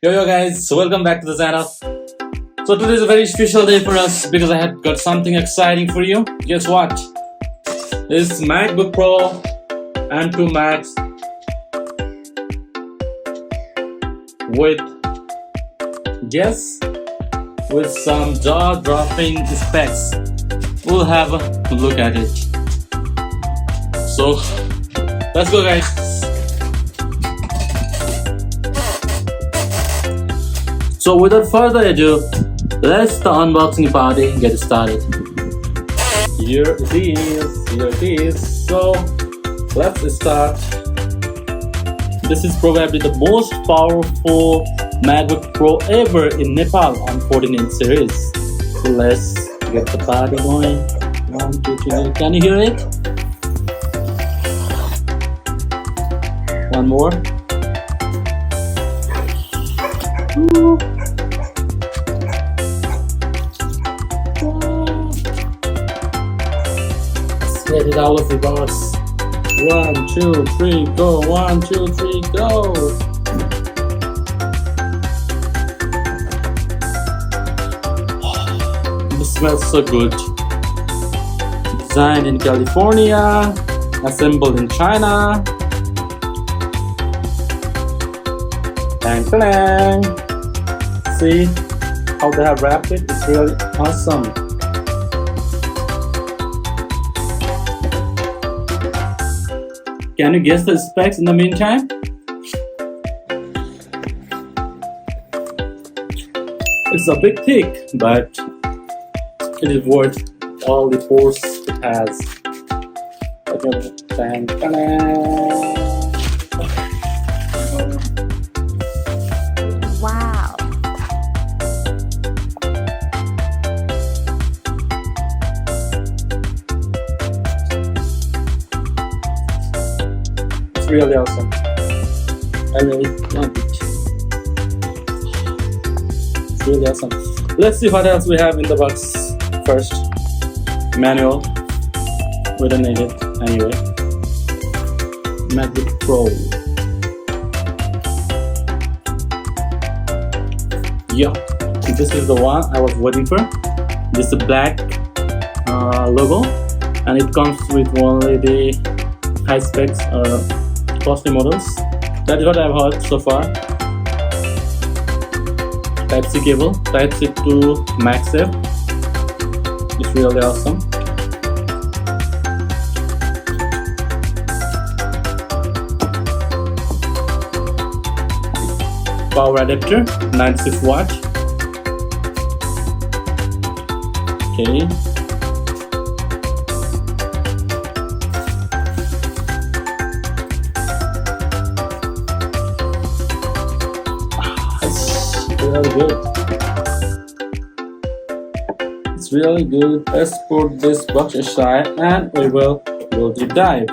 Yo guys, so welcome back to the channel. So today is a very special day for us because I have got something exciting for you. Guess what? This MacBook Pro M2 Max with some jaw-dropping specs. We'll have a look at it. So let's go guys. So without further ado, let's the unboxing party get started. Here it is. So let's start. This is probably the most powerful MacBook Pro ever in Nepal on 14-inch series. So let's get the party going. 1, 2, 3. Can you hear it? One more. Ooh. Get it out of the box. 1, 2, 3, go. 1, 2, 3, go. This smells so good. Designed in California, assembled in China. Clang clang. See how they have wrapped it? It's really awesome. Can you guess the specs in the meantime? It's a bit thick, but it is worth all the force it has. Okay. Wow. It's really awesome. I really love it. It's really awesome. Let's see what else we have in the box. First, manual. We don't need it anyway. MacBook Pro. Yeah, this is the one I was waiting for. This is the black logo, and it comes with only the high specs costly models. That is what I've heard so far. Type-C cable, Type-C to Magsafe. It's really awesome. Power adapter, 96 watt. Okay. It's really good. It's really good. Let's put this box aside and we will deep dive.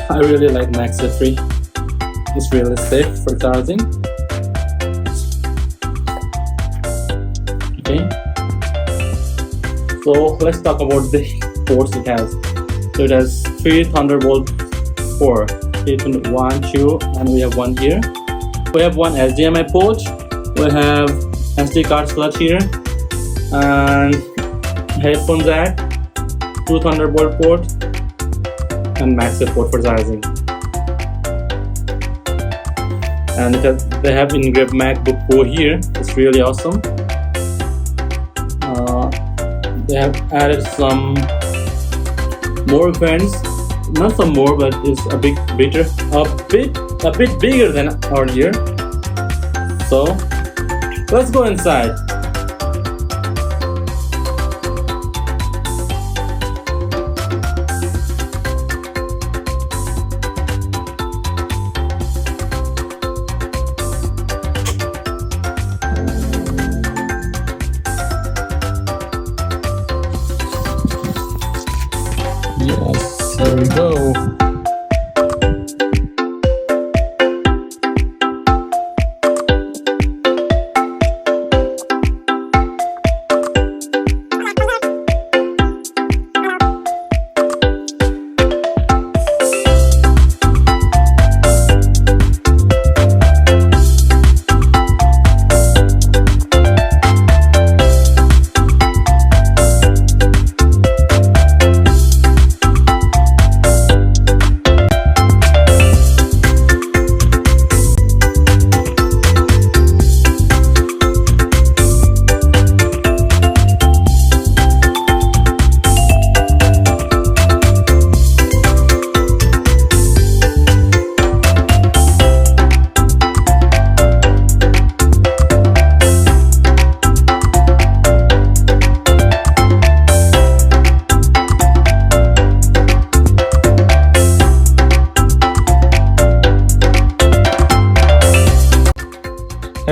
I really like Magsafe. It's really safe for charging. Okay. So let's talk about the ports it has. So it has 3 Thunderbolt 4, 1, 2, and we have one here. We have one HDMI port. We have SD card slot here, and headphone jack, 2 Thunderbolt port, and Magsafe port for charging. And they have engraved MacBook Pro here. It's really awesome. They have added some more fans, not some more, but it's a bit bigger than earlier. So let's go inside. Yes, there we go.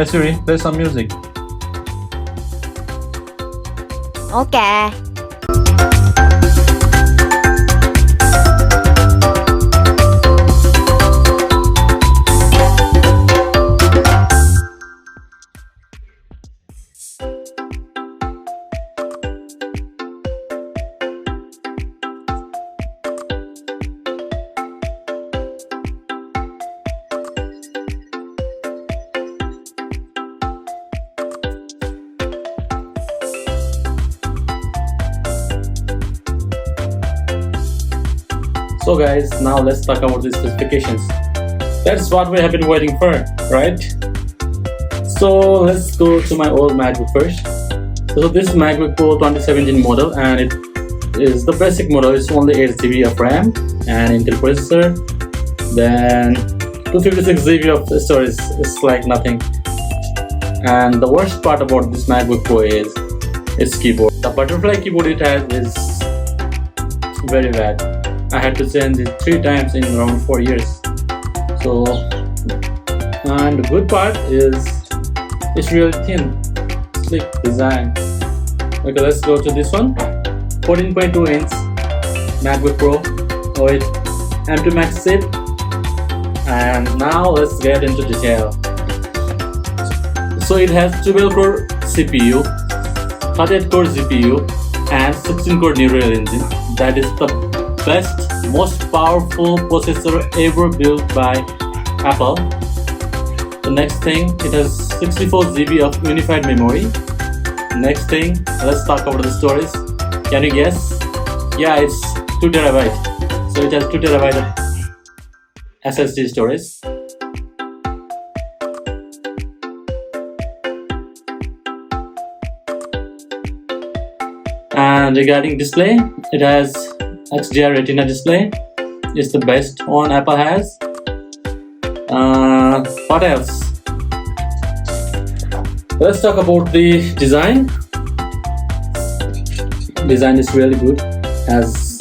Hey Siri, play some music. Okay. So guys, now let's talk about the specifications. That's what we have been waiting for, right? So let's go to my old MacBook first. So this is MacBook Pro 2017 model, and it is the basic model. It's only 8 GB of RAM and Intel processor. Then 256 GB of storage. It's like nothing. And the worst part about this MacBook Pro is its keyboard. The butterfly keyboard it has is very bad. I had to change it 3 times in around 4 years. So, and the good part is it's really thin, sleek design. Okay, let's go to this one. 14.2 inch MacBook Pro with M2 Magsafe. And now let's get into detail. So it has 12-core CPU, 38-core GPU, and 16-core neural engine. That is the best, most powerful processor ever built by Apple. The next thing, it has 64 GB of unified memory. Next thing, let's talk about the storage. Can you guess? Yeah, it's 2 TB. So it has 2 TB of SSD storage. And regarding display, it has XDR Retina display. It's the best one Apple has. What else? Let's talk about the design. Design is really good, as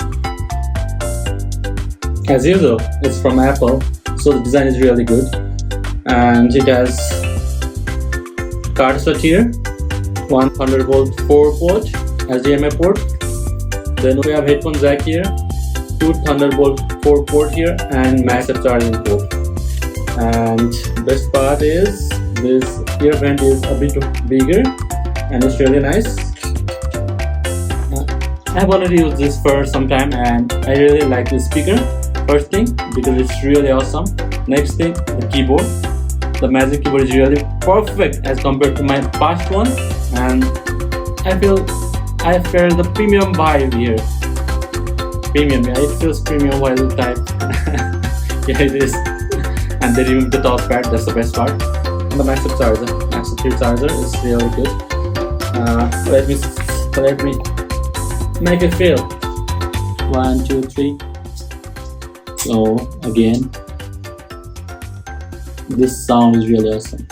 usual. It's from Apple, so the design is really good. And it has card slot here, 100-volt 4-port HDMI port. Then we have headphone jack here, 2 Thunderbolt 4-port here, and Magsafe charging port. And best part is this ear vent is a bit bigger and it's really nice. I've already used this for some time and I really like this speaker. First thing, because it's really awesome. Next thing, the keyboard. The Magic Keyboard is really perfect as compared to my past one, and I feel the premium vibe here. Premium, yeah, it feels premium while you type. Yeah, it is. And they removed the touchpad, that's the best part. And the Magsafe charger, Magsafe charger is really good. Let me make it feel. 1, 2, 3. So again, this sound is really awesome.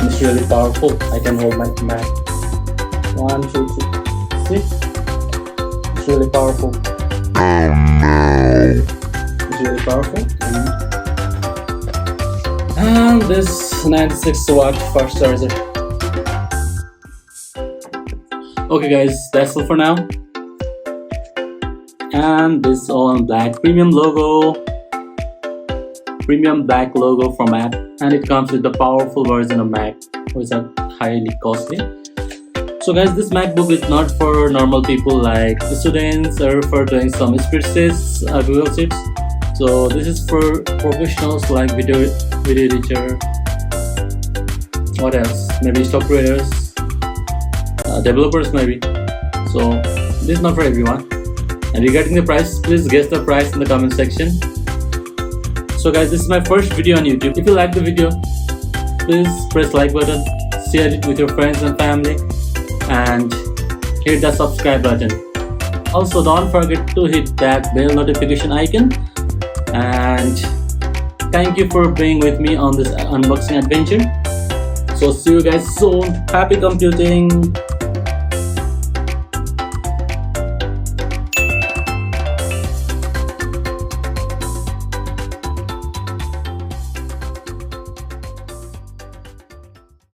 It's really powerful. I can hold my Mac. 1, 2, 3. See? It's really powerful. Oh no! It's really powerful. And this 96-watt fast charger. Okay guys, that's all for now. And this all black premium black logo from Mac, and it comes with the powerful version of Mac, which are highly costly. So guys, this MacBook is not for normal people like students or for doing some spreadsheets, Google Sheets. So this is for professionals like video editor. What else? Maybe stock traders, developers maybe. So this is not for everyone. And regarding the price, please guess the price in the comment section. So guys, this is my first video on YouTube. If you like the video, please press like button, share it with your friends and family, and hit the subscribe button. Also, don't forget to hit that bell notification icon. And thank you for being with me on this unboxing adventure. So see you guys soon. Happy computing.